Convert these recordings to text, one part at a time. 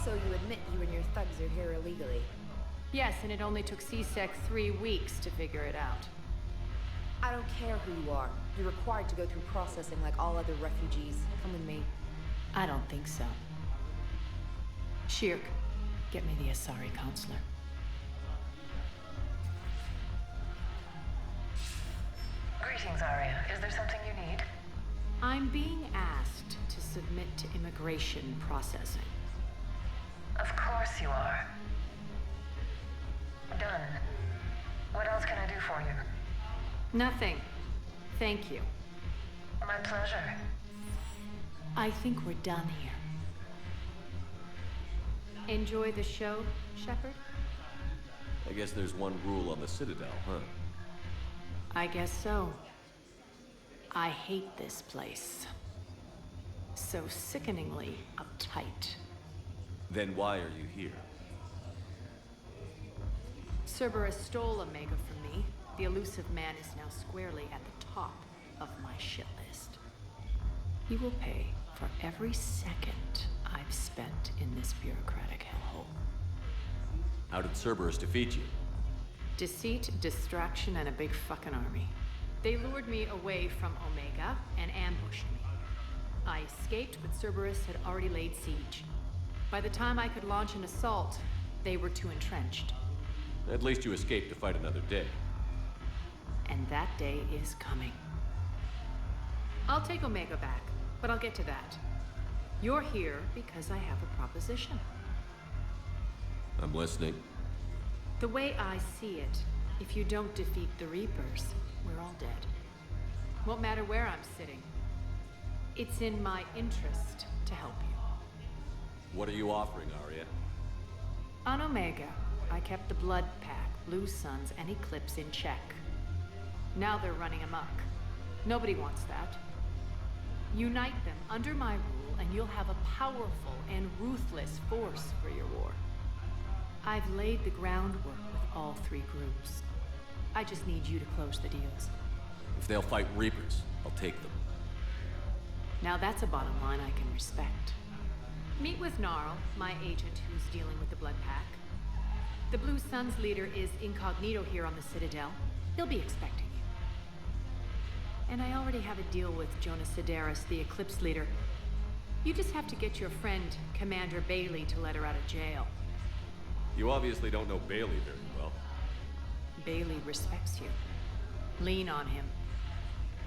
So you admit you and your thugs are here illegally? Yes, and it only took C-Sec 3 weeks to figure it out. I don't care who you are. You're required to go through processing like all other refugees. Come with me. I don't think so. Shirk, get me the Asari counselor. Greetings, Arya. Is there something you need? I'm being asked to submit to immigration processing. Of course you are. Done. What else can I do for you? Nothing. Thank you. My pleasure. I think we're done here. Enjoy the show, Shepard? I guess there's one rule on the Citadel, huh? I guess so. I hate this place. So sickeningly uptight. Then why are you here? Cerberus stole Omega from me. The elusive man is now squarely at the top of my shit list. He will pay for every second I've spent in this bureaucratic hellhole. How did Cerberus defeat you? Deceit, distraction, and a big fucking army. They lured me away from Omega and ambushed me. I escaped, but Cerberus had already laid siege. By the time I could launch an assault, they were too entrenched. At least you escaped to fight another day. And that day is coming. I'll take Omega back, but I'll get to that. You're here because I have a proposition. I'm listening. The way I see it, if you don't defeat the Reapers, we're all dead. Won't matter where I'm sitting. It's in my interest to help you. What are you offering, Arya? On Omega, I kept the Blood Pack, Blue Suns, and Eclipse in check. Now they're running amok. Nobody wants that. Unite them under my rule, and you'll have a powerful and ruthless force for your war. I've laid the groundwork with all three groups. I just need you to close the deals. If they'll fight Reapers, I'll take them. Now that's a bottom line I can respect. Meet with Gnarl, my agent who's dealing with the Blood Pack. The Blue Suns leader is incognito here on the Citadel. He'll be expecting you. And I already have a deal with Jonas Sidaris, the Eclipse leader. You just have to get your friend, Commander Bailey, to let her out of jail. You obviously don't know Bailey very well. Bailey respects you. Lean on him.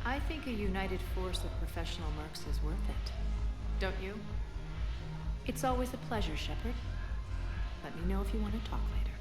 I think a united force of professional mercs is worth it. Don't you? It's always a pleasure, Shepard. Let me know if you want to talk later.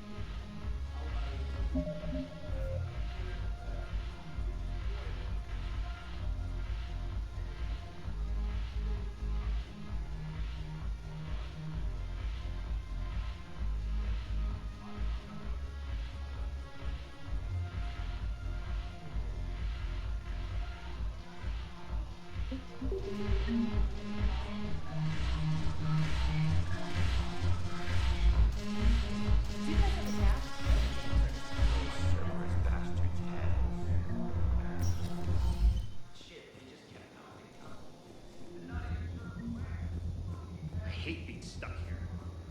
I hate being stuck here.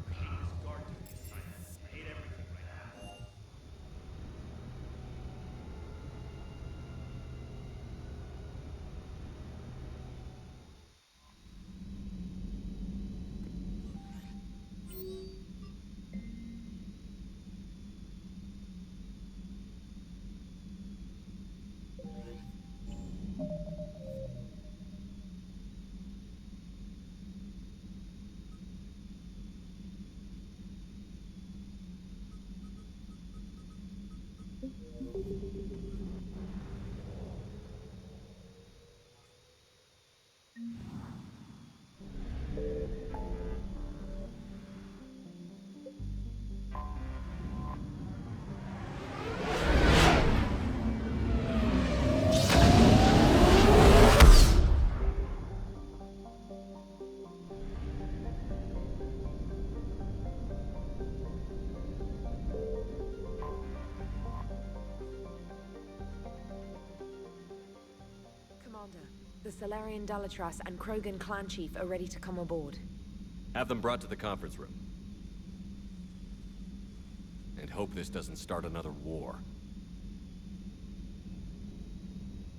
I hate this guard duty assignment. I hate everything right now. the Salarian Dalatras and Krogan clan chief are ready to come aboard. Have them brought to the conference room. And hope this doesn't start another war.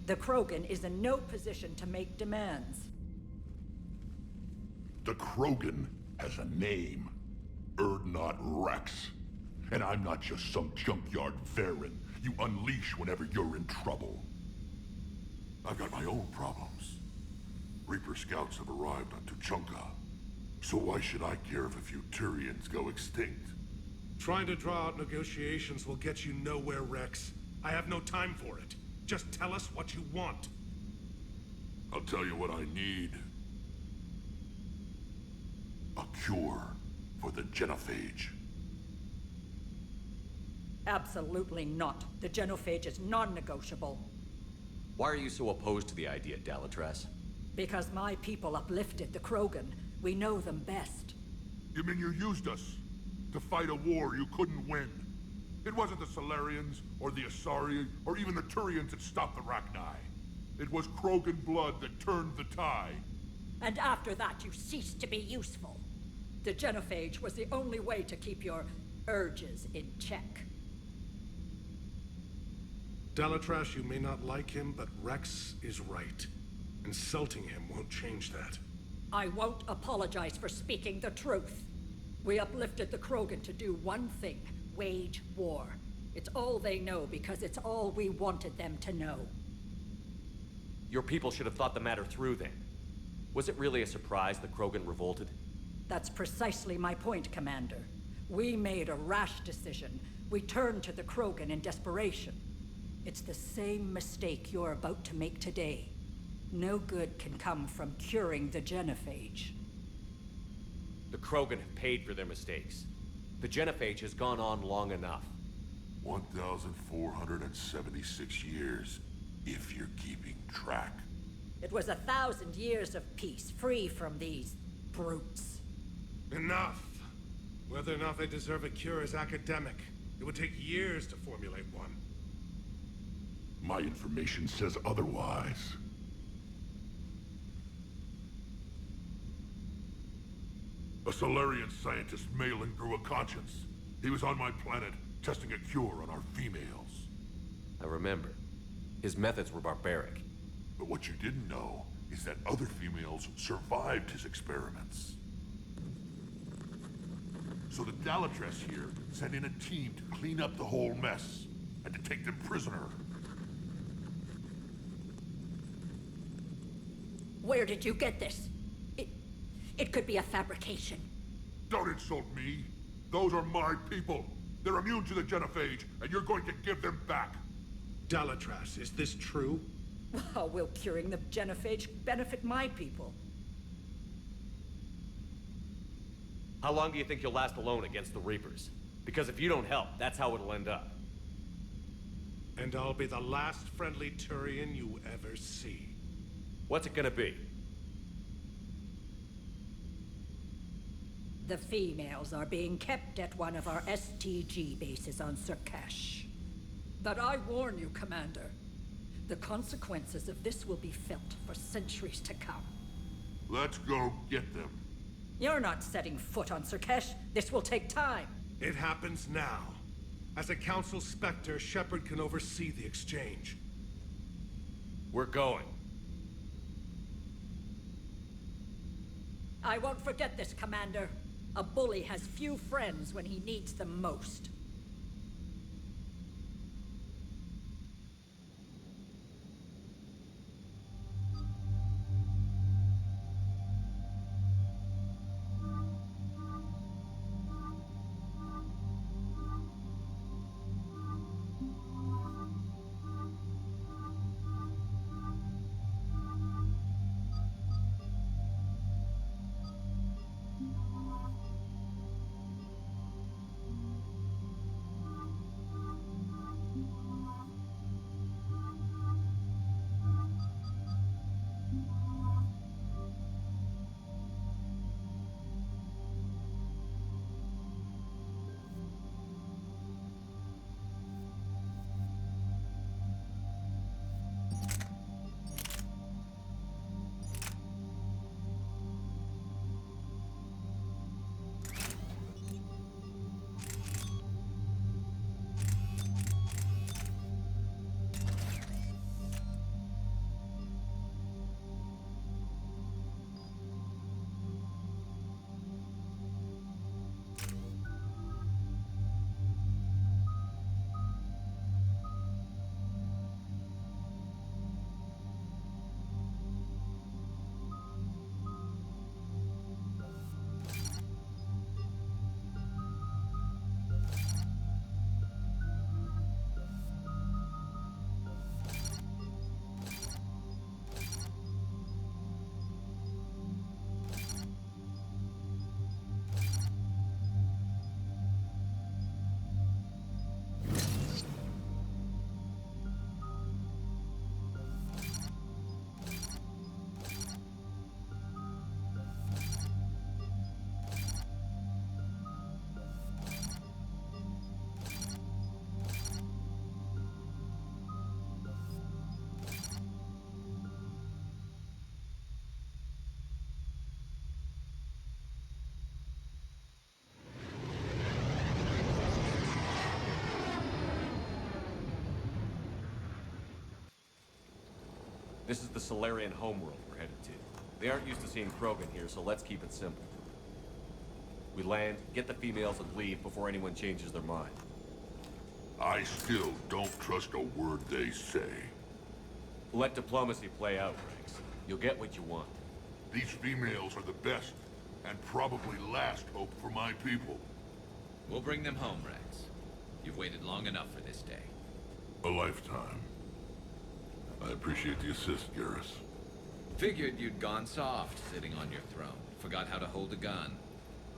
The Krogan is in no position to make demands. The Krogan has a name. Urdnot Rex. And I'm not just some junkyard Varen you unleash whenever you're in trouble. I've got my own problems. Reaper scouts have arrived on Tuchanka. So why should I care if a few Turians go extinct? Trying to draw out negotiations will get you nowhere, Rex. I have no time for it. Just tell us what you want. I'll tell you what I need. A cure for the genophage. Absolutely not. The genophage is non-negotiable. Why are you so opposed to the idea, Dalatras? Because my people uplifted the Krogan. We know them best. You mean you used us to fight a war you couldn't win? It wasn't the Salarians, or the Asari, or even the Turians that stopped the Rachni. It was Krogan blood that turned the tide. And after that, you ceased to be useful. The genophage was the only way to keep your urges in check. Dalatras, you may not like him, but Rex is right. Insulting him won't change that. I won't apologize for speaking the truth. We uplifted the Krogan to do one thing: wage war. It's all they know because it's all we wanted them to know. Your people should have thought the matter through then. Was it really a surprise the Krogan revolted? That's precisely my point, Commander. We made a rash decision. We turned to the Krogan in desperation. It's the same mistake you're about to make today. No good can come from curing the genophage. The Krogan have paid for their mistakes. The genophage has gone on long enough. 1,476 years, if you're keeping track. It was 1,000 years of peace, free from these brutes. Enough! Whether or not they deserve a cure is academic. It would take years to formulate one. My information says otherwise. A Salarian scientist Malin grew a conscience. He was on my planet, testing a cure on our females. I remember. His methods were barbaric. But what you didn't know is that other females survived his experiments. So the Dalatras here sent in a team to clean up the whole mess, and to take them prisoner. Where did you get this? It could be a fabrication. Don't insult me. Those are my people. They're immune to the genophage, and you're going to give them back. Dalatras, is this true? How will curing the genophage benefit my people? How long do you think you'll last alone against the Reapers? Because if you don't help, that's how it'll end up. And I'll be the last friendly Turian you ever see. What's it gonna be? The females are being kept at one of our STG bases on Surkash. But I warn you, Commander. The consequences of this will be felt for centuries to come. Let's go get them. You're not setting foot on Surkash. This will take time. It happens now. As a Council Spectre, Shepard can oversee the exchange. We're going. I won't forget this, Commander. A bully has few friends when he needs them most. This is the Salarian homeworld we're headed to. They aren't used to seeing Krogan here, so let's keep it simple. We land, get the females, and leave before anyone changes their mind. I still don't trust a word they say. Let diplomacy play out, Rex. You'll get what you want. These females are the best, and probably last hope for my people. We'll bring them home, Rex. You've waited long enough for this day. A lifetime. I appreciate the assist, Garrus. Figured you'd gone soft sitting on your throne. Forgot how to hold a gun.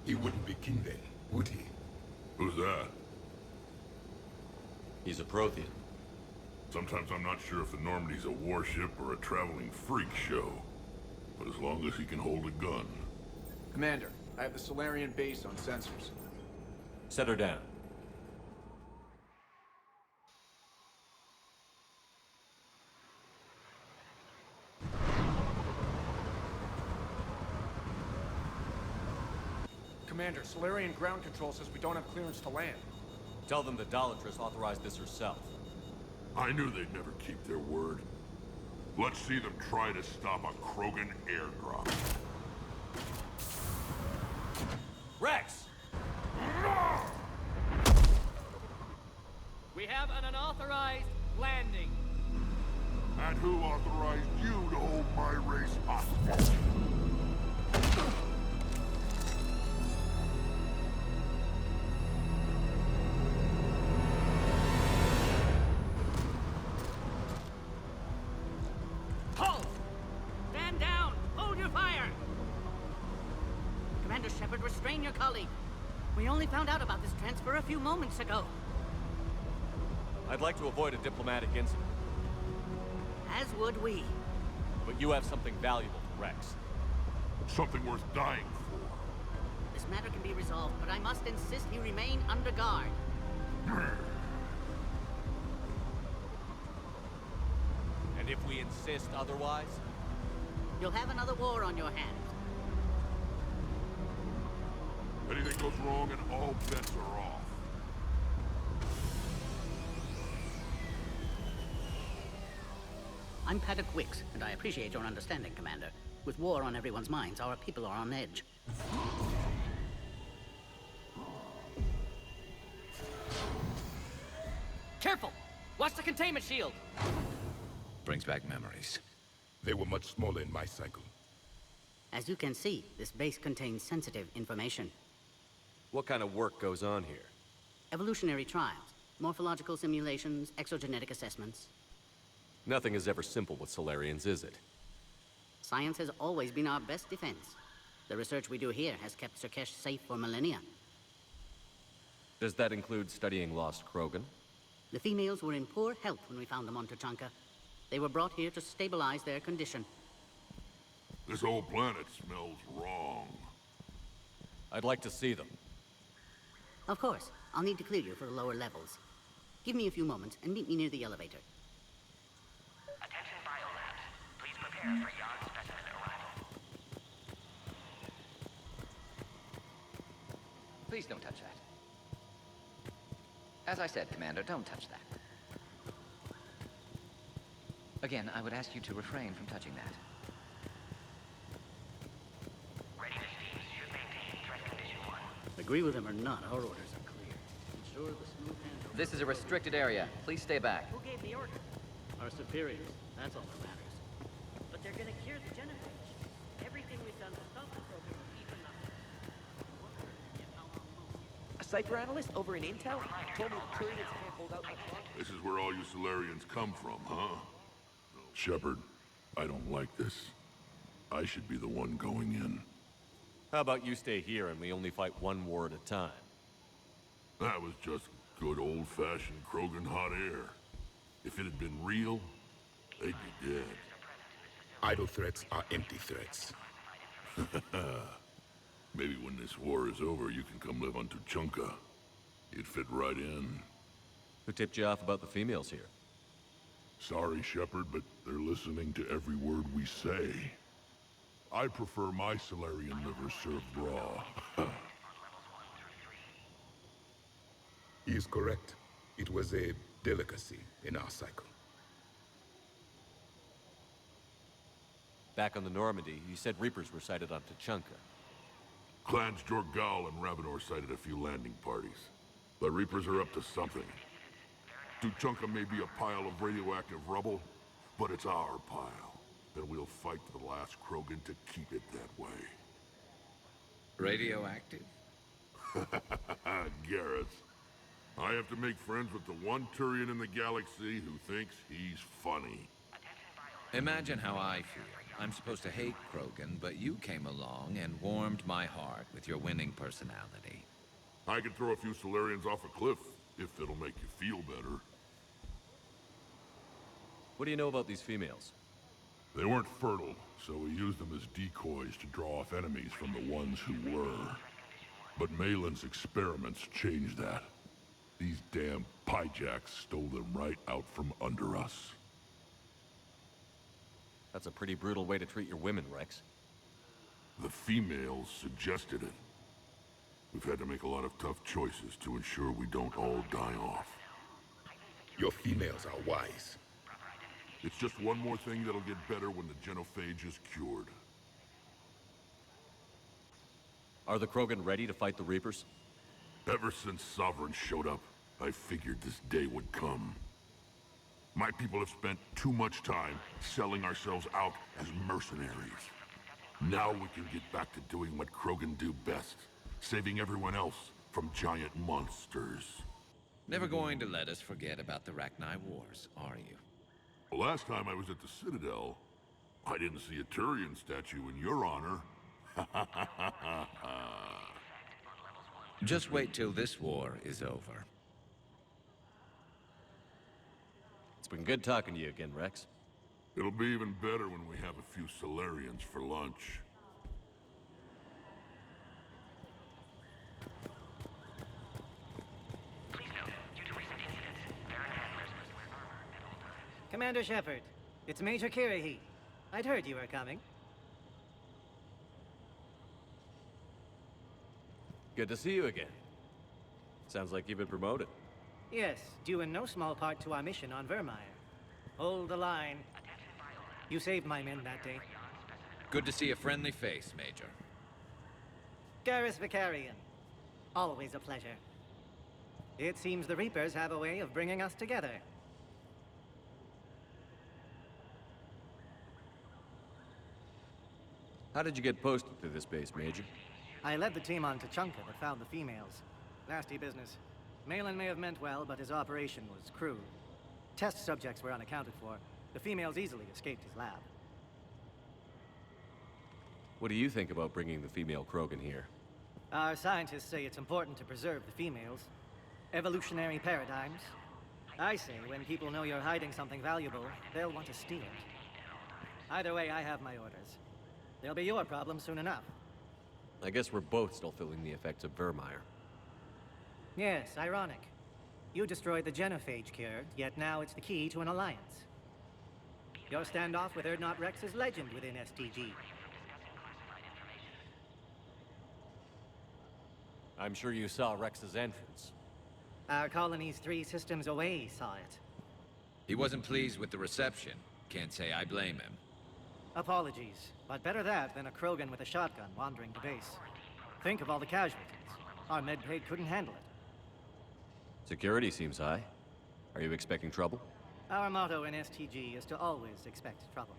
He wouldn't be king then, would he? Who's that? He's a Prothean. Sometimes I'm not sure if the Normandy's a warship or a traveling freak show. But as long as he can hold a gun. Commander, I have the Salarian base on sensors. Set her down. Commander, Salarian ground control says we don't have clearance to land. Tell them the Dolatress authorized this herself. I knew they'd never keep their word. Let's see them try to stop a Krogan airdrop. Rex! We have an unauthorized landing. And who authorized you to hold my race hostage? Halt! Stand down! Hold your fire! Commander Shepard, restrain your colleague. We only found out about this transfer a few moments ago. I'd like to avoid a diplomatic incident. As would we. But you have something valuable for Rex. Something worth dying for. This matter can be resolved, but I must insist he remain under guard. And if we insist otherwise? You'll have another war on your hands. Anything goes wrong and all bets are off. I'm Paddock Wicks, and I appreciate your understanding, Commander. With war on everyone's minds, our people are on edge. Careful! Watch the containment shield! Brings back memories. They were much smaller in my cycle. As you can see, this base contains sensitive information. What kind of work goes on here? Evolutionary trials, morphological simulations, exogenetic assessments. Nothing is ever simple with Salarians, is it? Science has always been our best defense. The research we do here has kept Surkesh safe for millennia. Does that include studying lost Krogan? The females were in poor health when we found them on Tuchanka. They were brought here to stabilize their condition. This whole planet smells wrong. I'd like to see them. Of course. I'll need to clear you for the lower levels. Give me a few moments and meet me near the elevator. Attention biolabs. Please prepare for yon specimen arrival. Please don't touch that. As I said, Commander, don't touch that. Again, I would ask you to refrain from touching that. Readiness teams should maintain threat condition 1. Agree with him or not, our orders are clear. Ensure the smooth handover. This is a restricted area. Please stay back. Who gave the order? Our superiors. That's all that matters. But they're gonna cure the generators. Everything we've done to stop the program will be for nothing. A Cypher analyst over in Intel told me the periods can't hold out much longer. This is where all you Salarians come from, huh? Shepard, I don't like this. I should be the one going in. How about you stay here and we only fight one war at a time? That was just good old-fashioned Krogan hot air. If it had been real, they'd be dead. Idle threats are empty threats. Maybe when this war is over, you can come live on Tuchanka. You'd fit right in. Who tipped you off about the females here? Sorry, Shepard, but they're listening to every word we say. I prefer my Salarian liver served raw. He is correct. It was a delicacy in our cycle. Back on the Normandy, you said Reapers were sighted on Tachanka. Clans Jorgal and Ravenor sighted a few landing parties. The Reapers are up to something. Tuchanka may be a pile of radioactive rubble, but it's our pile. And we'll fight to the last Krogan to keep it that way. Radioactive? Garrus. I have to make friends with the one Turian in the galaxy who thinks he's funny. Imagine how I feel. I'm supposed to hate Krogan, but you came along and warmed my heart with your winning personality. I could throw a few Salarians off a cliff, if it'll make you feel better. What do you know about these females? They weren't fertile, so we used them as decoys to draw off enemies from the ones who were. But Malin's experiments changed that. These damn Pyjaks stole them right out from under us. That's a pretty brutal way to treat your women, Rex. The females suggested it. We've had to make a lot of tough choices to ensure we don't all die off. Your females are wise. It's just one more thing that'll get better when the genophage is cured. Are the Krogan ready to fight the Reapers? Ever since Sovereign showed up, I figured this day would come. My people have spent too much time selling ourselves out as mercenaries. Now we can get back to doing what Krogan do best, saving everyone else from giant monsters. Never going to let us forget about the Rachni Wars, are you? Last time I was at the Citadel, I didn't see a Turian statue in your honor. Just wait till this war is over. It's been good talking to you again, Rex. It'll be even better when we have a few Salarians for lunch. Commander Shepard, it's Major Kirahi. I'd heard you were coming. Good to see you again. Sounds like you've been promoted. Yes, due in no small part to our mission on Vermeer. Hold the line. You saved my men that day. Good to see a friendly face, Major. Garrus Vicarian. Always a pleasure. It seems the Reapers have a way of bringing us together. How did you get posted to this base, Major? I led the team on Tachanka that found the females. Nasty business. Malin may have meant well, but his operation was crude. Test subjects were unaccounted for. The females easily escaped his lab. What do you think about bringing the female Krogan here? Our scientists say it's important to preserve the females. Evolutionary paradigms. I say when people know you're hiding something valuable, they'll want to steal it. Either way, I have my orders. They'll be your problem soon enough. I guess we're both still feeling the effects of Vermeer. Yes, ironic. You destroyed the genophage cure, yet now it's the key to an alliance. Your standoff with Urdnot Rex is legend within STG. I'm sure you saw Rex's entrance. Our colony's 3 systems away saw it. He wasn't pleased with the reception. Can't say I blame him. Apologies, but better that than a Krogan with a shotgun wandering the base. Think of all the casualties. Our medpaid couldn't handle it. Security seems high. Are you expecting trouble? Our motto in STG is to always expect trouble.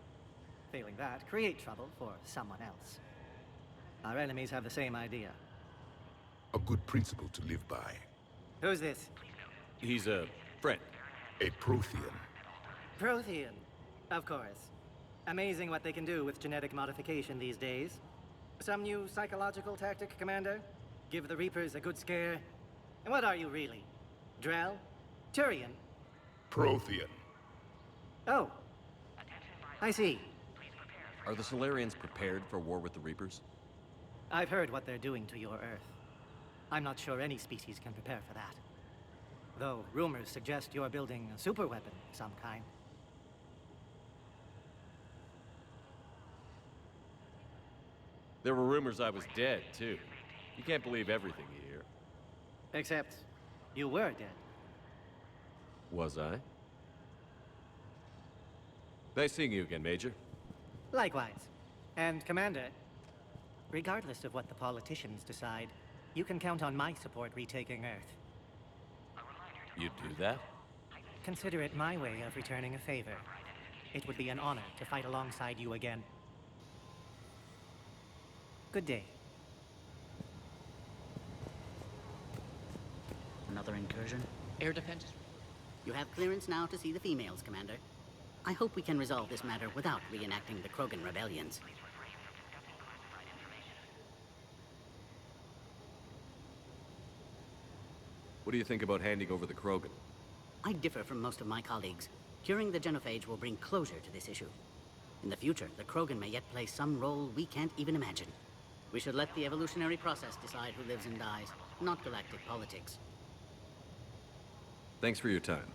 Failing that, create trouble for someone else. Our enemies have the same idea. A good principle to live by. Who's this? He's a friend. A Prothean. Prothean. Of course. Amazing what they can do with genetic modification these days. Some new psychological tactic, Commander? Give the Reapers a good scare? And what are you really? Drell? Turian? Prothean. Oh. I see. Are the Salarians prepared for war with the Reapers? I've heard what they're doing to your Earth. I'm not sure any species can prepare for that. Though rumors suggest you're building a superweapon of some kind. There were rumors I was dead, too. You can't believe everything you hear. Except, you were dead. Was I? Nice seeing you again, Major. Likewise. And Commander, regardless of what the politicians decide, you can count on my support retaking Earth. You'd do that? Consider it my way of returning a favor. It would be an honor to fight alongside you again. Good day. Another incursion? Air defense. You have clearance now to see the females, Commander. I hope we can resolve this matter without reenacting the Krogan rebellions. What do you think about handing over the Krogan? I differ from most of my colleagues. Curing the genophage will bring closure to this issue. In the future, the Krogan may yet play some role we can't even imagine. We should let the evolutionary process decide who lives and dies, not galactic politics. Thanks for your time.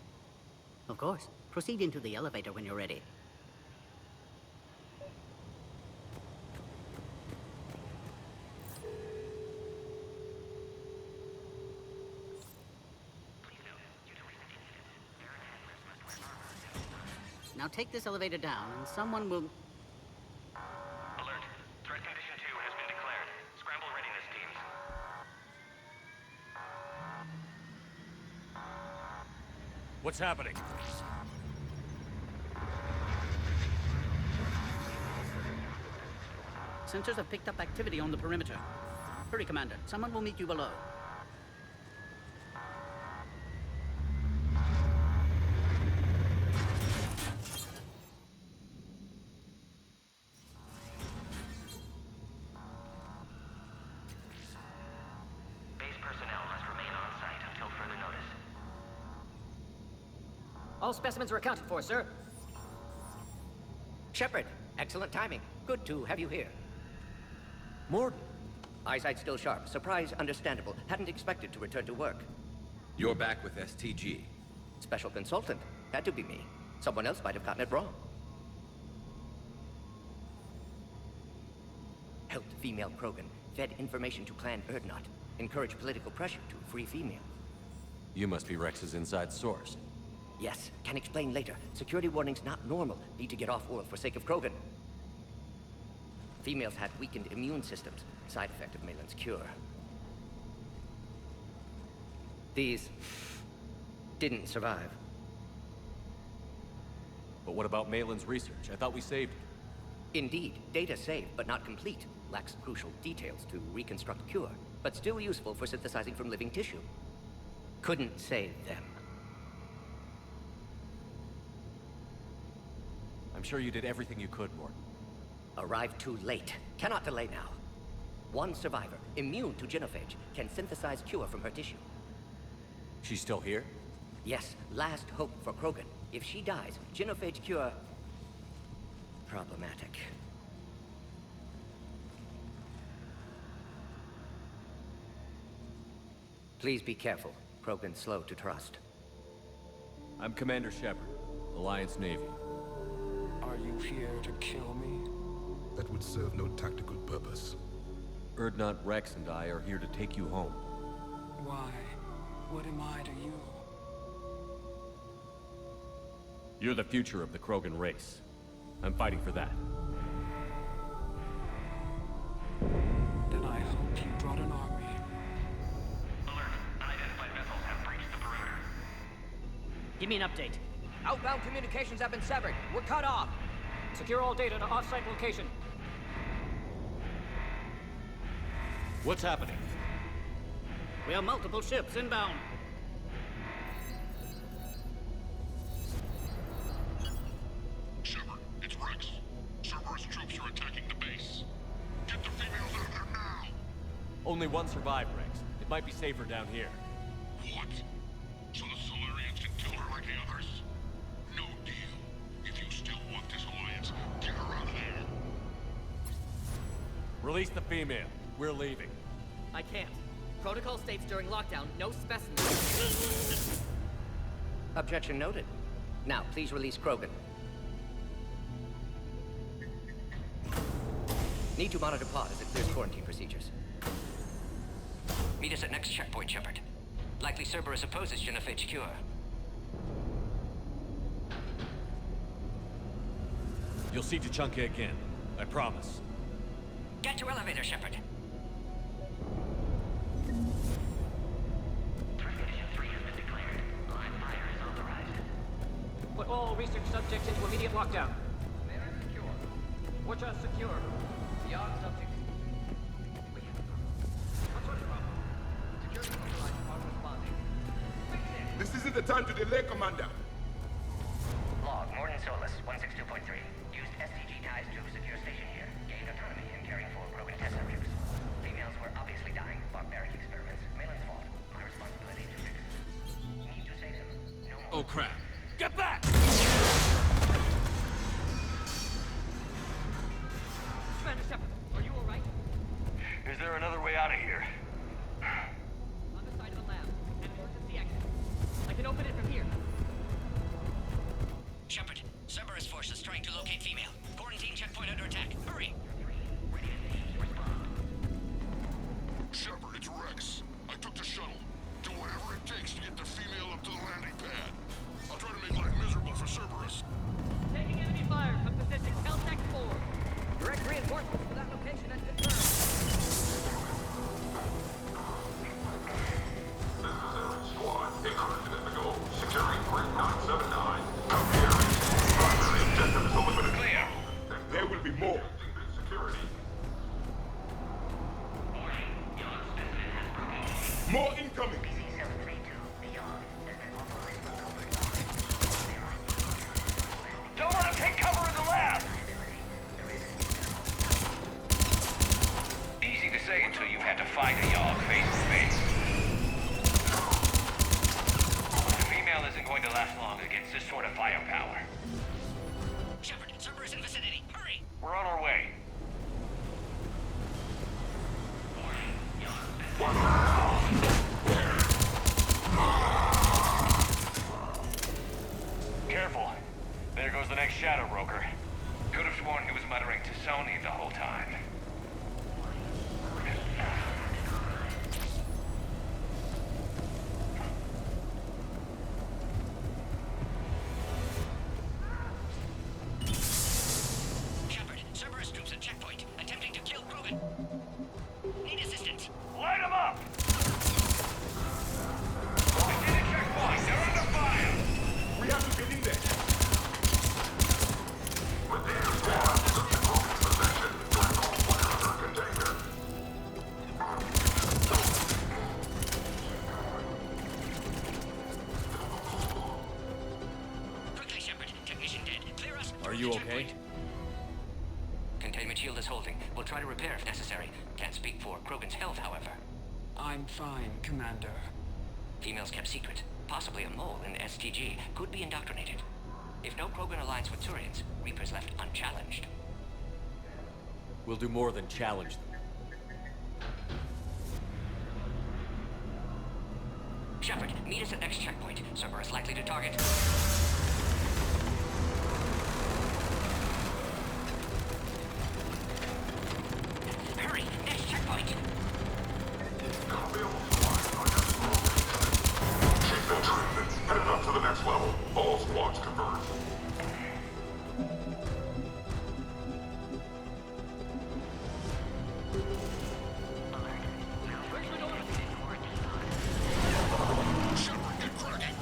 Of course. Proceed into the elevator when you're ready. Now take this elevator down, and someone will... Alert. Threat condition 2 has been declared. Scramble readiness teams. What's happening? Sensors have picked up activity on the perimeter. Hurry, Commander. Someone will meet you below. Base personnel must remain on site until further notice. All specimens are accounted for, sir. Shepard, excellent timing. Good to have you here. Morden. Eyesight still sharp. Surprise understandable. Hadn't expected to return to work. You're back with STG. Special consultant. Had to be me. Someone else might have gotten it wrong. Helped female Krogan. Fed information to Clan Erdnot. Encouraged political pressure to free female. You must be Rex's inside source. Yes, can explain later. Security warnings not normal. Need to get off world for sake of Krogan. Females had weakened immune systems. Side effect of Malin's cure. These didn't survive. But what about Malin's research? I thought we saved it. Indeed, data saved, but not complete. Lacks crucial details to reconstruct cure, but still useful for synthesizing from living tissue. Couldn't save them. I'm sure you did everything you could, Morden. Arrived too late. Cannot delay now. One survivor, immune to genophage, can synthesize cure from her tissue. She's still here? Yes, last hope for Krogan. If she dies, genophage cure... problematic. Please be careful. Krogan's slow to trust. I'm Commander Shepard, Alliance Navy. Are you here to kill me? That would serve no tactical purpose. Erdnot, Rex, and I are here to take you home. Why? What am I to you? You're the future of the Krogan race. I'm fighting for that. Then I hope you brought an army. Alert. Unidentified vessels have breached the perimeter. Give me an update. Outbound communications have been severed. We're cut off. Secure all data to off-site location. What's happening? We have multiple ships inbound. Shepard, it's Rex. Cerberus troops are attacking the base. Get the females out of there now! Only one survived, Rex. It might be safer down here. What? So the Salarians can kill her like the others? No deal. If you still want this alliance, get her out of there. Release the female. We're leaving. I can't. Protocol states during lockdown, no specimens. Objection noted. Now, please release Krogan. Need to monitor pod as it clears quarantine procedures. Meet us at next checkpoint, Shepard. Likely Cerberus opposes genophage cure. You'll see Tuchanka again. I promise. Get to elevator, Shepard. Threat condition 3 has been declared. Live fire is authorized. Put all research subjects into immediate lockdown. They're secure. Watch us secure. Beyond subject. What sort of problem? Security lines are responding. Fix it! This isn't the time to delay, Commander. Log, Morton Solus, 162.3. Used STG ties to secure station here. Gained autonomy in caring for Krogan test subjects. Females were obviously dying. Barbaric experiments. Malin's fault. My responsibility to fix. Need to save them. No more. Oh, crap. Get back! Commander Shepard, are you alright? Is there another way out of here? Other side of the lab. And emergency exit. I can open it from here. Shepard, Cerberus forces trying to locate female. Quarantine checkpoint under attack. Hurry! Shepard, it's Rex. I took the shuttle. Do whatever it takes to get the female up to the landing pad. I'll try to make life miserable for Cerberus. Taking enemy fire from position Caltech 4. Direct reinforcements for that location and confirmed. Squad, increment in the go. Securing grid 979. Come here. Primary objective is eliminated. Clear. There will be more. Security. More incoming. Don't let him take cover in the lab! Easy to say until you've had to fight a Yogg face to face. The female isn't going to last long against this sort of firepower. Shepard, Cerberus in vicinity. Hurry! We're on our way. Careful. There goes the next shadow broker. Could have sworn he was muttering to Sony the whole time. Shepard, Cerberus troops at checkpoint, attempting to kill Krogan. Need assistance. Light him up! I did a checkpoint. They're under fire. We have to get in there. Within the squad, the Krogan possession. Critical fire container. Quickly, Shepard. Technician dead. Clear us. Are you okay? Containment shield is holding. We'll try to repair if necessary. Can't speak for Krogan's health, however. I'm fine, Commander. Females kept secret. Possibly a mole in STG. Could be indoctrinated. If no Krogan aligns with Turians, Reapers left unchallenged. We'll do more than challenge them. Shepard, meet us at next checkpoint. Cerberus likely to target. Hurry! Next checkpoint! Keep that treatment. Headed up to the next level. All squads converge. Shepard, get cracking.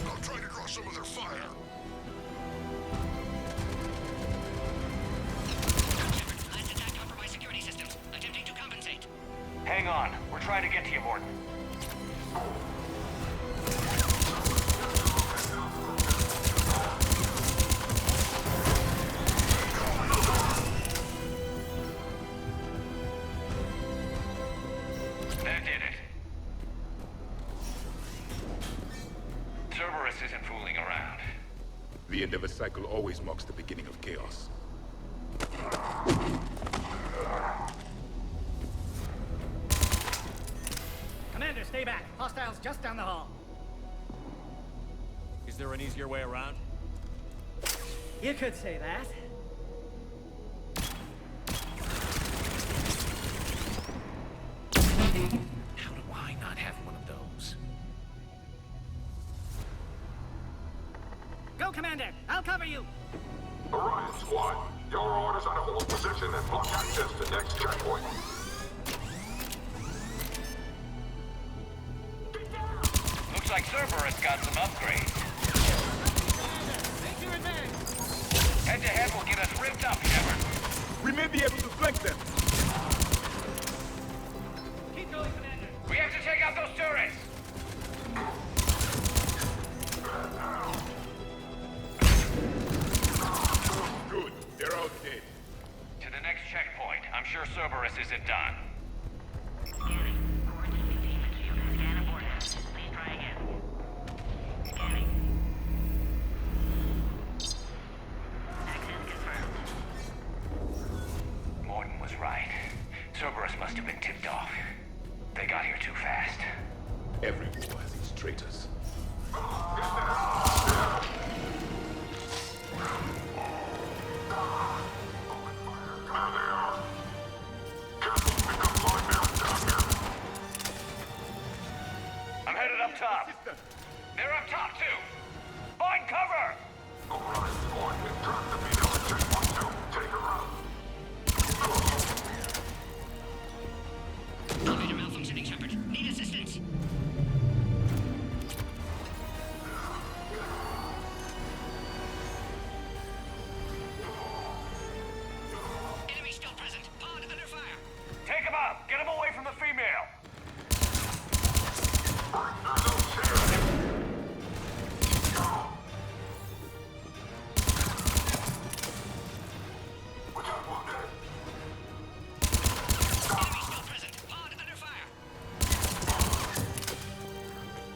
I'll try to draw some of their fire. Shepard, last attack compromised security systems. Attempting to compensate. Hang on. We're trying to get to you, Morton. That did it. Cerberus isn't fooling around. The end of a cycle always marks the beginning of chaos. Commander, stay back. Hostiles just down the hall. Is there an easier way around? You could say that. How do I not have one of those? Go, Commander! I'll cover you! Orion squad, Your orders are to hold position and block access to next checkpoint. Looks like Cerberus got some upgrades. Make your advance! Head-to-head will get us ripped up, Shepard. We may be able to flank them. Keep going, Commander! We have to take out those turrets! Good. They're out dead. To the next checkpoint. I'm sure Cerberus isn't done. Morton was right. Cerberus must have been tipped off. They got here too fast. Every war has its traitors. I'm headed up top. They're up top, too. Find cover! Elevator malfunctioning, Shepard. Need assistance. Enemy still present. Pod under fire. Take him out! Get him away from the female! Enemy still present. Pod under fire.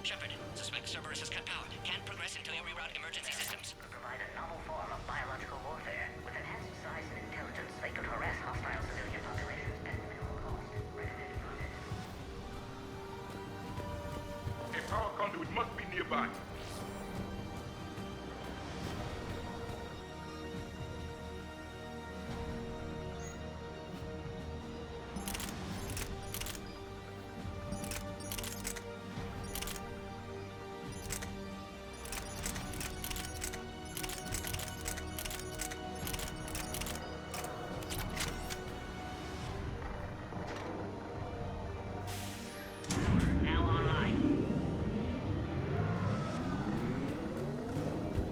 Shepard, suspect Cerberus has cut power. Can't progress until you reroute emergency systems. Provide a novel form of biological warfare. With enhanced size and intelligence, they could harass hostile civilian populations at minimal cost. Recommended process. A power conduit must be nearby. Now online.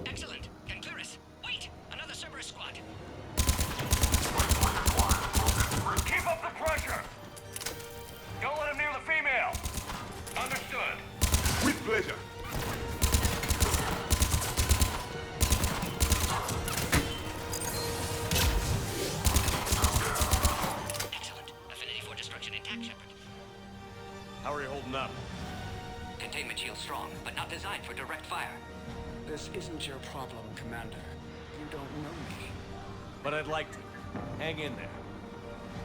Excellent. Can clear us. Wait! Another Cerberus squad. Keep up the pressure! Don't let him near the female! Understood. With pleasure. Excellent. Affinity for destruction intact, Shepard. How are you holding up? Containment shield strong, but not designed for direct fire. This isn't your problem, Commander. You don't know me. But I'd like to. Hang in there.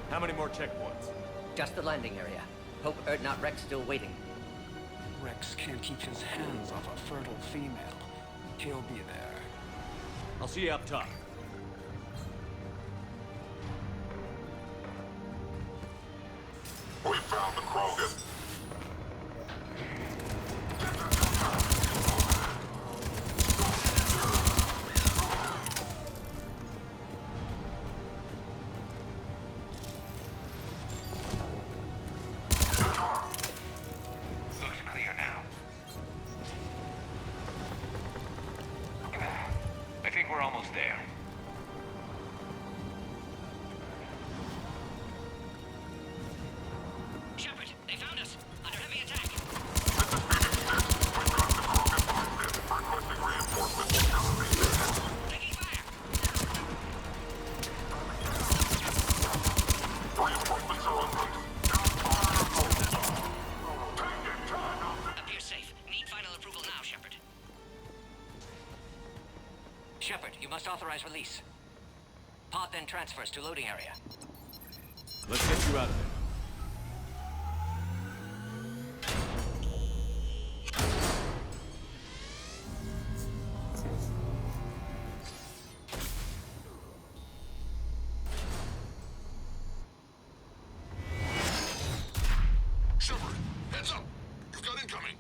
How many more checkpoints? Just the landing area. Hope Erdnot Rex still waiting. Rex can't keep his hands off a fertile female. He'll be there. I'll see you up top. We found the Krogan. Looks clear now. I think we're almost there. Shepard, they found us. Under heavy attack. Taking fire. Appears safe. Need final approval now, Shepard. Shepard, you must authorize release. Pod then transfers to loading area. Let's get you out of there. Shepard, heads up. You've got incoming.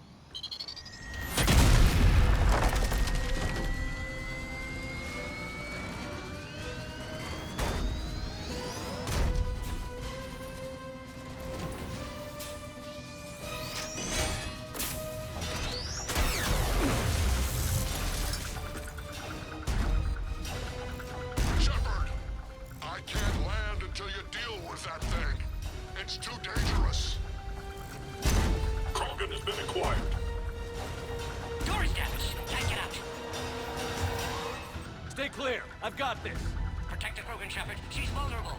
clear. I've got this. Protect the Krogan, Shepard. She's vulnerable.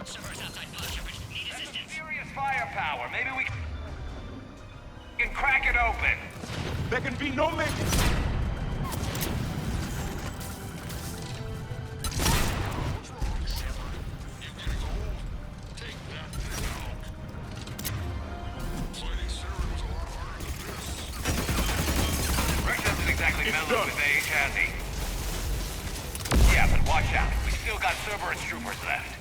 Servers outside blood, Shepard. Need assistance. Serious firepower. Maybe we can crack it open. There can be no mix. With age, has he? Yeah, but watch out. We still got Cerberus troopers left.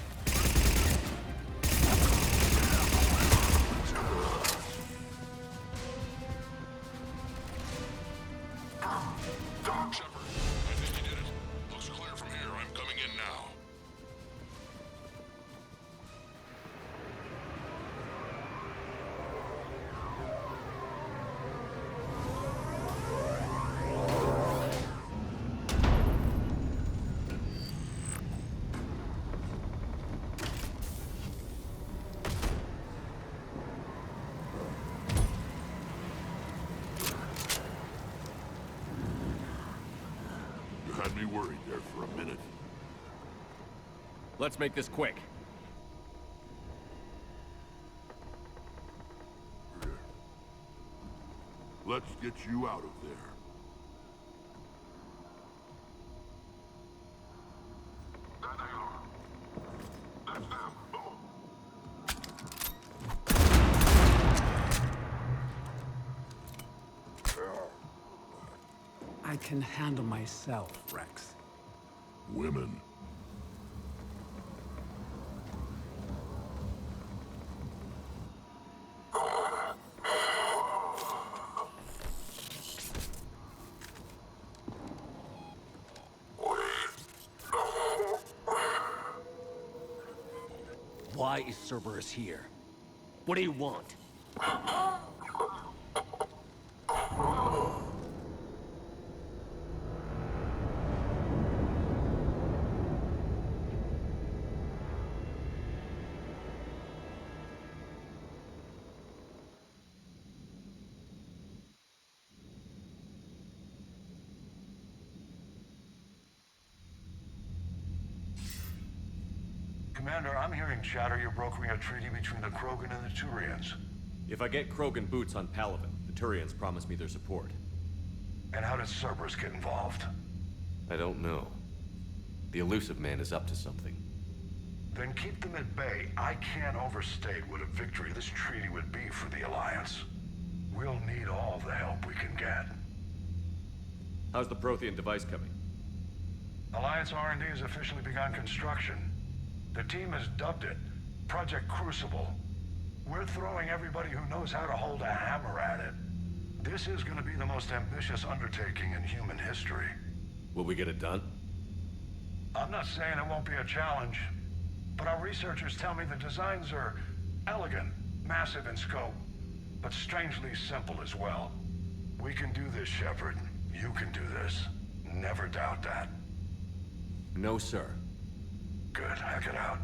Shepard, I think you did it. Looks clear from here. I'm coming in now. Had me worried there for a minute. Let's make this quick. Let's get you out of there. There they are. That's them. Boom. I can handle myself, Rex. Women. Why is Cerberus here? What do you want? Commander, I'm hearing chatter you're brokering a treaty between the Krogan and the Turians. If I get Krogan boots on Palaven, the Turians promise me their support. And how does Cerberus get involved? I don't know. The Elusive Man is up to something. Then keep them at bay. I can't overstate what a victory this treaty would be for the Alliance. We'll need all the help we can get. How's the Prothean device coming? Alliance R&D has officially begun construction. The team has dubbed it Project Crucible. We're throwing everybody who knows how to hold a hammer at it. This is going to be the most ambitious undertaking in human history. Will we get it done? I'm not saying it won't be a challenge, but our researchers tell me the designs are elegant, massive in scope, but strangely simple as well. We can do this, Shepard. You can do this. Never doubt that. No, sir. Good. Hack it out.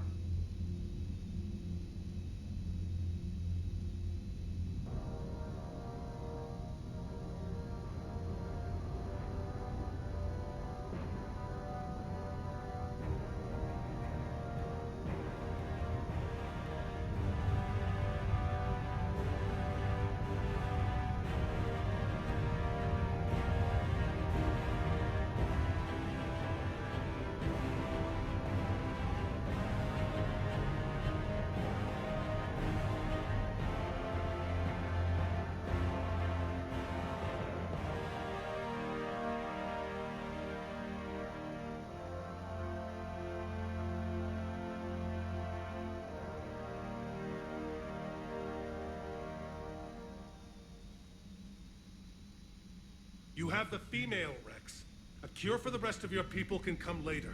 You have the female, Rex. A cure for the rest of your people can come later.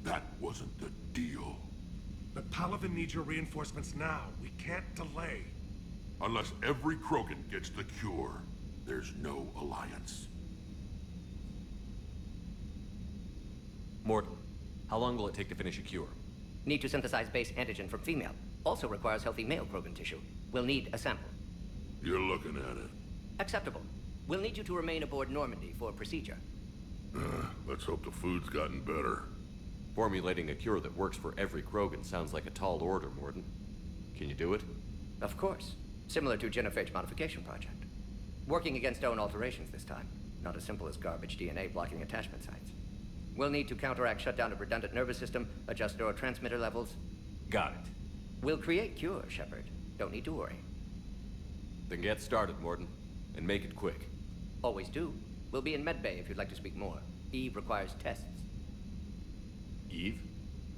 That wasn't the deal. The Palaven needs your reinforcements now. We can't delay. Unless every Krogan gets the cure, there's no alliance. Mort, how long will it take to finish a cure? Need to synthesize base antigen from female. Also requires healthy male Krogan tissue. We'll need a sample. You're looking at it. Acceptable. We'll need you to remain aboard Normandy for procedure. Let's hope the food's gotten better. Formulating a cure that works for every Krogan sounds like a tall order, Morden. Can you do it? Of course. Similar to genophage modification project. Working against own alterations this time. Not as simple as garbage DNA blocking attachment sites. We'll need to counteract shutdown of redundant nervous system, adjust neurotransmitter levels. Got it. We'll create cure, Shepard. Don't need to worry. Then get started, Morden. And make it quick. Always do. We'll be in medbay if you'd like to speak more. Eve requires tests. Eve?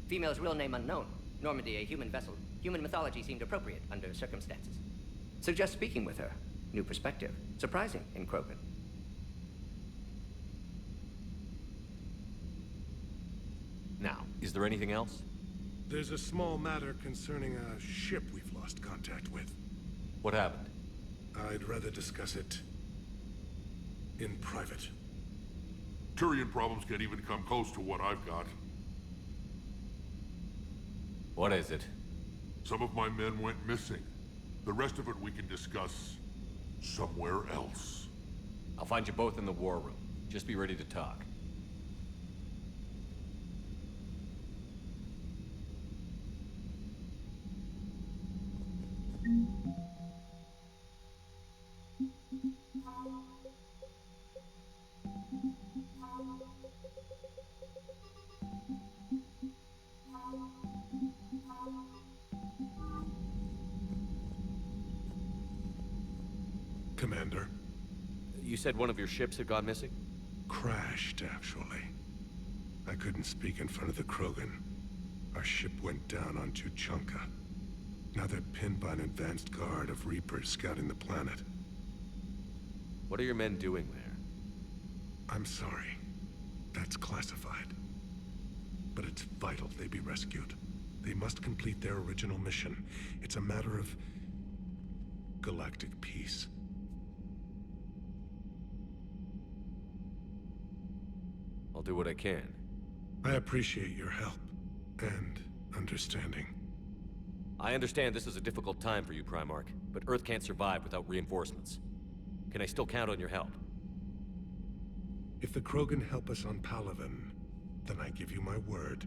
Female's real name unknown. Normandy, a human vessel. Human mythology seemed appropriate under circumstances. Suggest speaking with her. New perspective. Surprising in Krogan. Now, is there anything else? There's a small matter concerning a ship we've lost contact with. What happened? I'd rather discuss it in private. Turian problems can't even come close to what I've got. What is it? Some of my men went missing. The rest of it we can discuss somewhere else. I'll find you both in the war room. Just be ready to talk. Commander. You said one of your ships had gone missing? Crashed, actually. I couldn't speak in front of the Krogan. Our ship went down on Tuchanka. Now they're pinned by an advanced guard of Reapers scouting the planet. What are your men doing there? I'm sorry. That's classified. But it's vital they be rescued. They must complete their original mission. It's a matter of galactic peace. I'll do what I can. I appreciate your help and understanding. I understand this is a difficult time for you, Primarch, but Earth can't survive without reinforcements. Can I still count on your help? If the Krogan help us on Palaven, then I give you my word.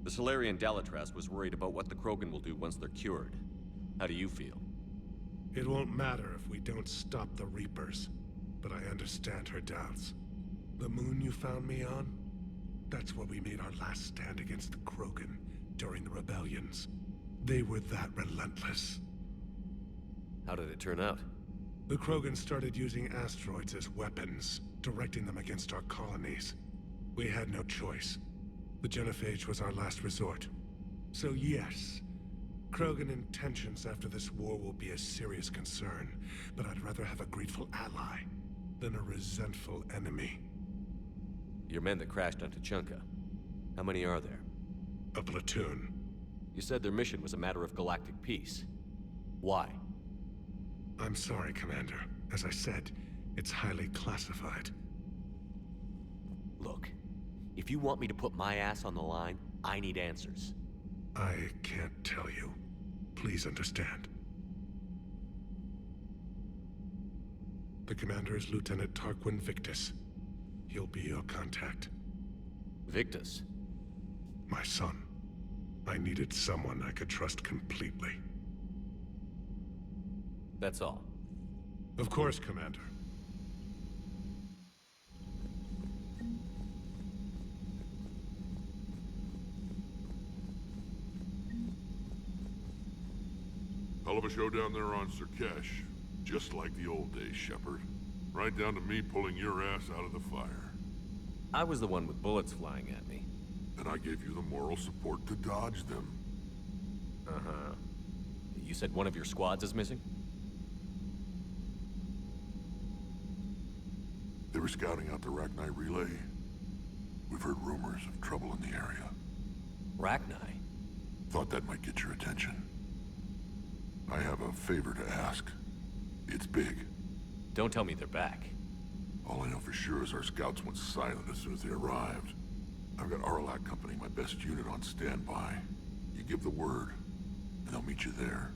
The Salarian Dalatras was worried about what the Krogan will do once they're cured. How do you feel? It won't matter if we don't stop the Reapers, but I understand her doubts. The moon you found me on? That's where we made our last stand against the Krogan during the rebellions. They were that relentless. How did it turn out? The Krogan started using asteroids as weapons, directing them against our colonies. We had no choice. The genophage was our last resort. So yes, Krogan intentions after this war will be a serious concern, but I'd rather have a grateful ally than a resentful enemy. Your men that crashed on Tuchanka. How many are there? A platoon. You said their mission was a matter of galactic peace. Why? I'm sorry, Commander. As I said, it's highly classified. Look, if you want me to put my ass on the line, I need answers. I can't tell you. Please understand. The commander is Lieutenant Tarquin Victus. He'll be your contact. Victus? My son. I needed someone I could trust completely. That's all. Of course, Commander. Hell of a show down there on Sirkesh. Just like the old days, Shepard. Right down to me pulling your ass out of the fire. I was the one with bullets flying at me. And I gave you the moral support to dodge them. Uh-huh. You said one of your squads is missing? They were scouting out the Rachni relay. We've heard rumors of trouble in the area. Rachni? Thought that might get your attention. I have a favor to ask. It's big. Don't tell me they're back. All I know for sure is our scouts went silent as soon as they arrived. I've got Arlac Company, my best unit, on standby. You give the word, and they'll meet you there.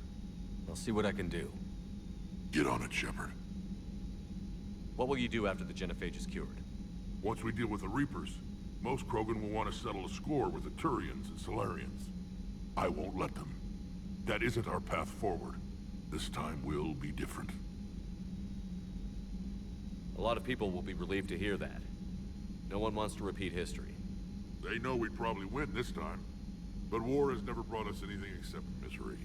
I'll see what I can do. Get on it, Shepard. What will you do after the genophage is cured? Once we deal with the Reapers, most Krogan will want to settle a score with the Turians and Salarians. I won't let them. That isn't our path forward. This time will be different. A lot of people will be relieved to hear that. No one wants to repeat history. They know we'd probably win this time. But war has never brought us anything except misery.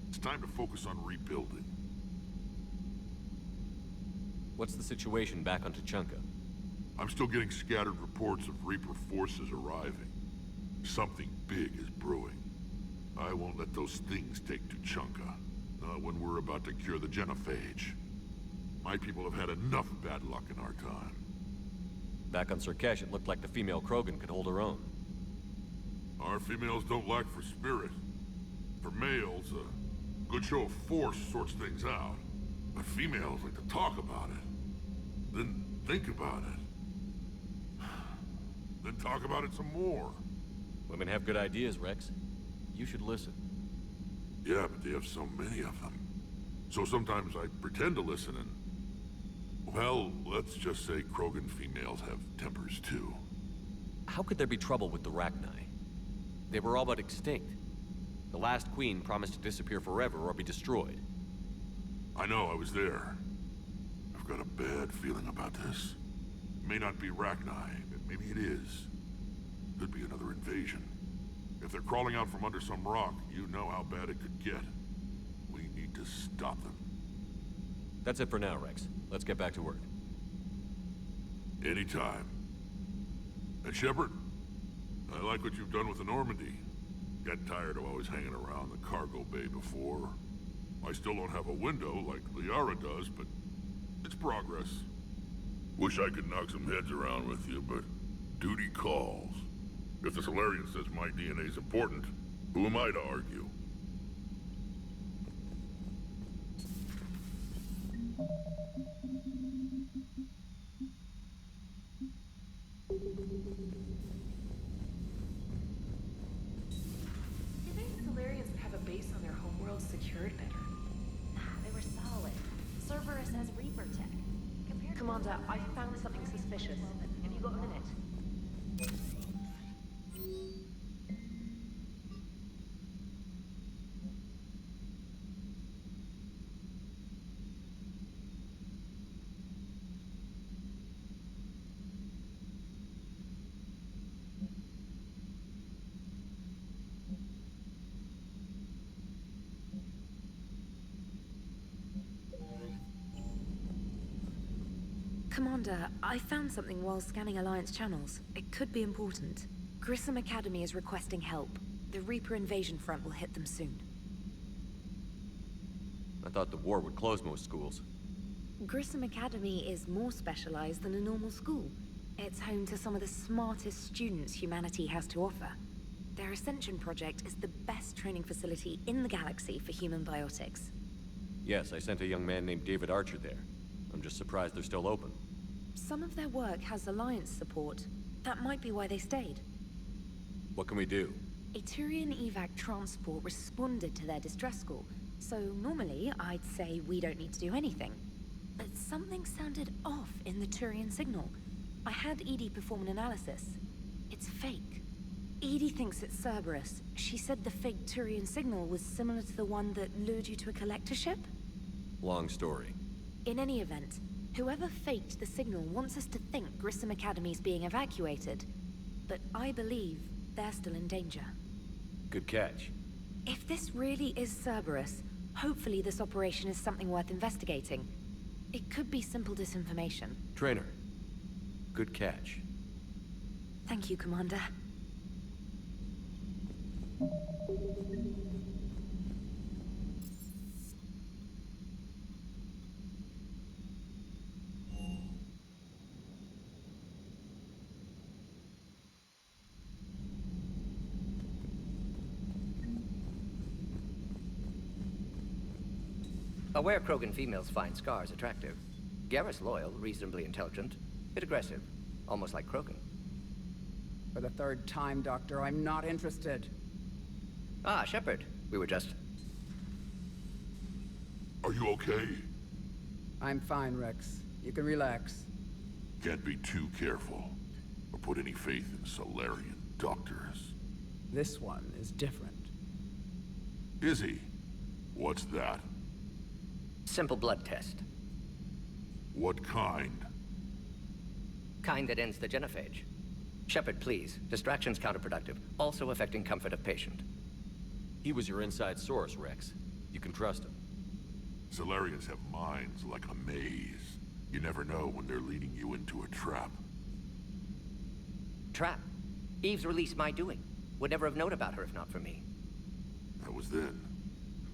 It's time to focus on rebuilding. What's the situation back on Tuchanka? I'm still getting scattered reports of Reaper forces arriving. Something big is brewing. I won't let those things take Tuchanka. Not when we're about to cure the genophage. My people have had enough bad luck in our time. Back on Surkesh, it looked like the female Krogan could hold her own. Our females don't lack for spirit. For males, a good show of force sorts things out. But females like to talk about it. Then think about it. Then talk about it some more. Women have good ideas, Rex. You should listen. Yeah, but they have so many of them. So sometimes I pretend to listen and... Well, let's just say Krogan females have tempers too. How could there be trouble with the Rachni? They were all but extinct. The last queen promised to disappear forever or be destroyed. I know, I was there. I've got a bad feeling about this. It may not be Rachni, but maybe it is. Could be another invasion. If they're crawling out from under some rock, you know how bad it could get. We need to stop them. That's it for now, Rex. Let's get back to work. Anytime. And Shepard, I like what you've done with the Normandy. Got tired of always hanging around the cargo bay before. I still don't have a window like Liara does, but it's progress. Wish I could knock some heads around with you, but duty calls. If the Salarian says my DNA's important, who am I to argue? You think the Salarians would have a base on their homeworld secured better? Nah, they were solid. Cerberus has Reaper tech. Commander, I found something suspicious. Have you got a minute? Commander, I found something while scanning Alliance channels. It could be important. Grissom Academy is requesting help. The Reaper invasion front will hit them soon. I thought the war would close most schools. Grissom Academy is more specialized than a normal school. It's home to some of the smartest students humanity has to offer. Their Ascension project is the best training facility in the galaxy for human biotics. Yes, I sent a young man named David Archer there. I'm just surprised they're still open. Some of their work has Alliance support. That might be why they stayed. What can we do? A Turian evac transport responded to their distress call, so normally I'd say we don't need to do anything. But something sounded off in the Turian signal. I had Edie perform an analysis. It's fake. Edie thinks it's Cerberus. She said the fake Turian signal was similar to the one that lured you to a collector ship? Long story. In any event, whoever faked the signal wants us to think Grissom Academy's being evacuated. But I believe they're still in danger. Good catch. If this really is Cerberus, hopefully this operation is something worth investigating. It could be simple disinformation. Trainer. Good catch. Thank you, Commander. Aware Krogan females find scars attractive. Garrus loyal, reasonably intelligent, bit aggressive, almost like Krogan. For the third time, Doctor, I'm not interested. Ah, Shepard. We were just... Are you okay? I'm fine, Rex. You can relax. Can't be too careful, or put any faith in Salarian doctors. This one is different. Is he? What's that? Simple blood test. What kind? Kind that ends the genophage. Shepard, please. Distraction's counterproductive, also affecting comfort of patient. He was your inside source, Rex. You can trust him. Salarians have minds like a maze. You never know when they're leading you into a trap. Trap? Eve's release my doing. Would never have known about her if not for me. That was then.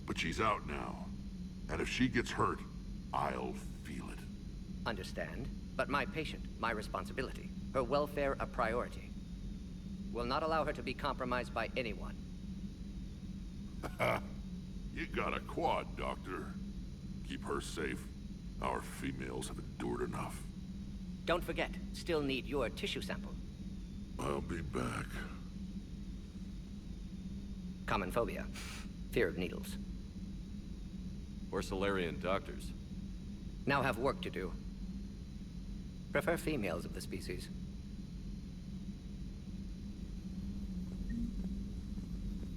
But she's out now. And if she gets hurt, I'll feel it. Understand. But my patient, my responsibility. Her welfare a priority. Will not allow her to be compromised by anyone. You got a quad, Doctor. Keep her safe. Our females have endured enough. Don't forget, still need your tissue sample. I'll be back. Common phobia. Fear of needles. Or Salarian doctors. Now have work to do. Prefer females of the species.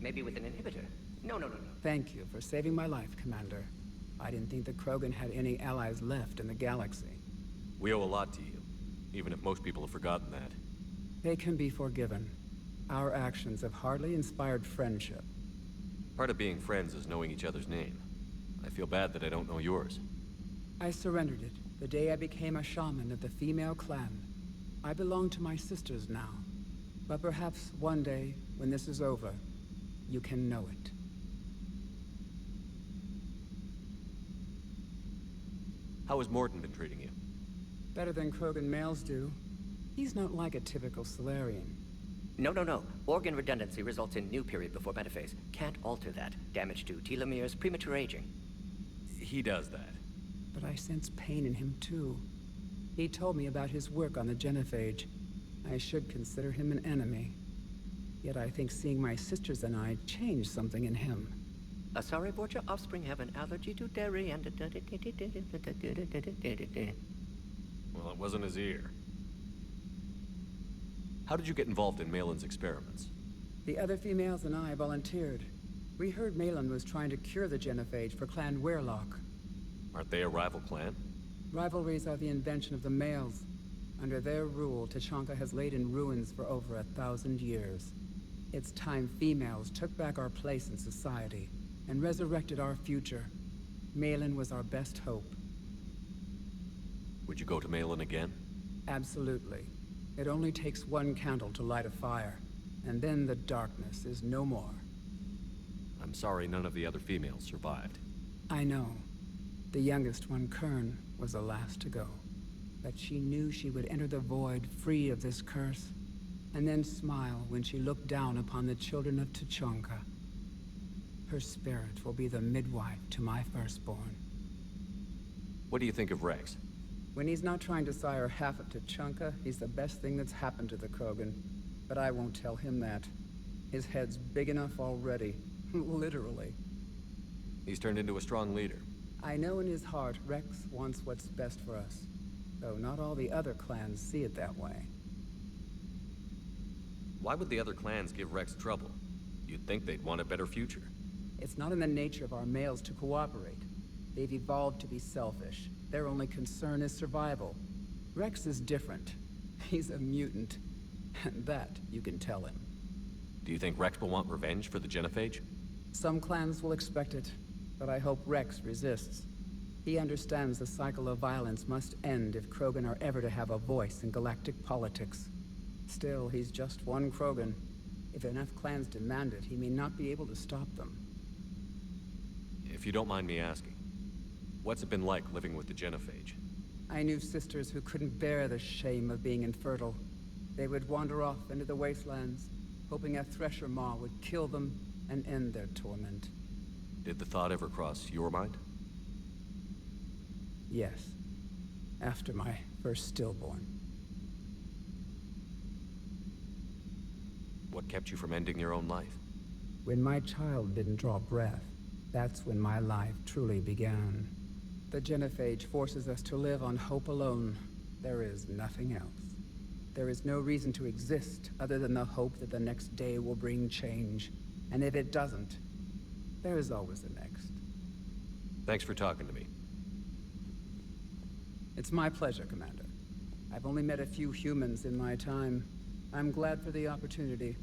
Maybe with an inhibitor. No. Thank you for saving my life, Commander. I didn't think the Krogan had any allies left in the galaxy. We owe a lot to you, even if most people have forgotten that. They can be forgiven. Our actions have hardly inspired friendship. Part of being friends is knowing each other's name. I feel bad that I don't know yours. I surrendered it the day I became a shaman of the female clan. I belong to my sisters now. But perhaps one day, when this is over, you can know it. How has Morton been treating you? Better than Krogan males do. He's not like a typical Salarian. No. Organ redundancy results in new period before metaphase. Can't alter that. Damage to telomeres, premature aging. He does that. But I sense pain in him too. He told me about his work on the genophage. I should consider him an enemy. Yet I think seeing my sisters and I changed something in him. Asari Borgia offspring have an allergy to dairy and... Well, it wasn't his ear. How did you get involved in Malin's experiments? The other females and I volunteered. We heard Malin was trying to cure the genophage for Clan Weirlock. Aren't they a rival clan? Rivalries are the invention of the males. Under their rule, Tuchanka has laid in ruins for over 1,000 years. It's time females took back our place in society and resurrected our future. Malin was our best hope. Would you go to Malin again? Absolutely. It only takes one candle to light a fire, and then the darkness is no more. I'm sorry none of the other females survived. I know. The youngest one, Kern, was the last to go. But she knew she would enter the void free of this curse, and then smile when she looked down upon the children of Tuchanka. Her spirit will be the midwife to my firstborn. What do you think of Rex? When he's not trying to sire half of Tuchanka, he's the best thing that's happened to the Krogan. But I won't tell him that. His head's big enough already. Literally. He's turned into a strong leader. I know in his heart Rex wants what's best for us. Though not all the other clans see it that way. Why would the other clans give Rex trouble? You'd think they'd want a better future. It's not in the nature of our males to cooperate. They've evolved to be selfish. Their only concern is survival. Rex is different. He's a mutant. And that you can tell him. Do you think Rex will want revenge for the genophage? Some clans will expect it, but I hope Rex resists. He understands the cycle of violence must end if Krogan are ever to have a voice in galactic politics. Still, he's just one Krogan. If enough clans demand it, he may not be able to stop them. If you don't mind me asking, what's it been like living with the genophage? I knew sisters who couldn't bear the shame of being infertile. They would wander off into the wastelands, hoping a Thresher Maw would kill them and end their torment. Did the thought ever cross your mind? Yes. After my first stillborn. What kept you from ending your own life? When my child didn't draw breath, that's when my life truly began. The genophage forces us to live on hope alone. There is nothing else. There is no reason to exist other than the hope that the next day will bring change. And if it doesn't, there is always the next. Thanks for talking to me. It's my pleasure, Commander. I've only met a few humans in my time. I'm glad for the opportunity.